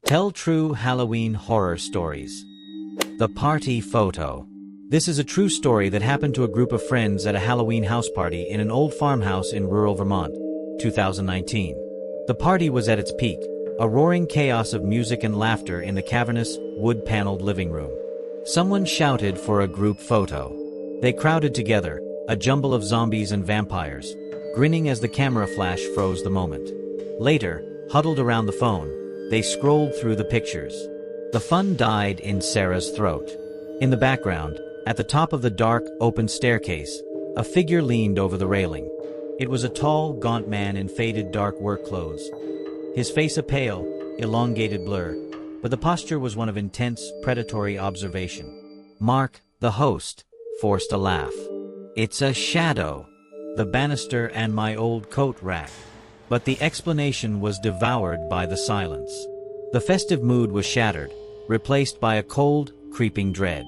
Tell true Halloween horror stories. The party photo. This is a true story that happened to a group of friends at a Halloween house party in an old farmhouse in rural Vermont, 2019. The party was at its peak, a roaring chaos of music and laughter in the cavernous, wood-paneled living room. Someone shouted for a group photo. They crowded together, a jumble of zombies and vampires, grinning as the camera flash froze the moment. Later, huddled around the phone, they scrolled through the pictures. The fun died in Sarah's throat. In the background, at the top of the dark, open staircase, a figure leaned over the railing. It was a tall, gaunt man in faded dark work clothes. His face a pale, elongated blur, but the posture was one of intense, predatory observation. Mark, the host, forced a laugh. "It's a shadow. The banister and my old coat rack." But the explanation was devoured by the silence. The festive mood was shattered, replaced by a cold, creeping dread.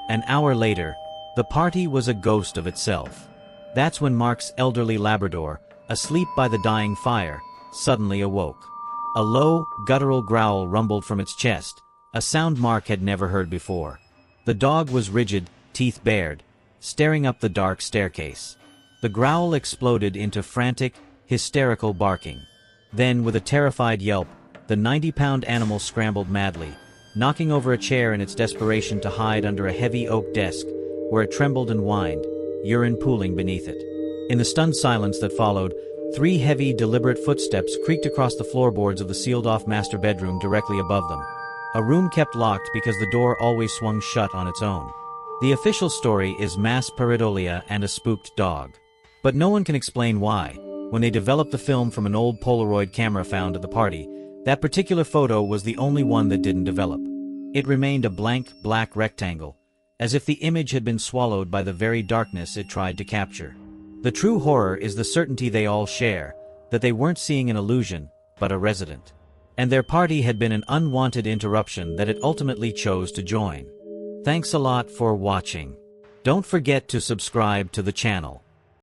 An hour later, the party was a ghost of itself. That's when Mark's elderly Labrador, asleep by the dying fire, suddenly awoke. A low, guttural growl rumbled from its chest, a sound Mark had never heard before. The dog was rigid, teeth bared, staring up the dark staircase. The growl exploded into frantic, hysterical barking. Then, with a terrified yelp, the 90-pound animal scrambled madly, knocking over a chair in its desperation to hide under a heavy oak desk, where it trembled and whined, urine pooling beneath it. In the stunned silence that followed, 3 heavy, deliberate footsteps creaked across the floorboards of the sealed-off master bedroom directly above them. A room kept locked because the door always swung shut on its own. The official story is mass pareidolia and a spooked dog. But no one can explain why. When they developed the film from an old Polaroid camera found at the party, that particular photo was the only one that didn't develop. It remained a blank, black rectangle, as if the image had been swallowed by the very darkness it tried to capture. The true horror is the certainty they all share, that they weren't seeing an illusion, but a resident. And their party had been an unwanted interruption that it ultimately chose to join. Thanks a lot for watching. Don't forget to subscribe to the channel.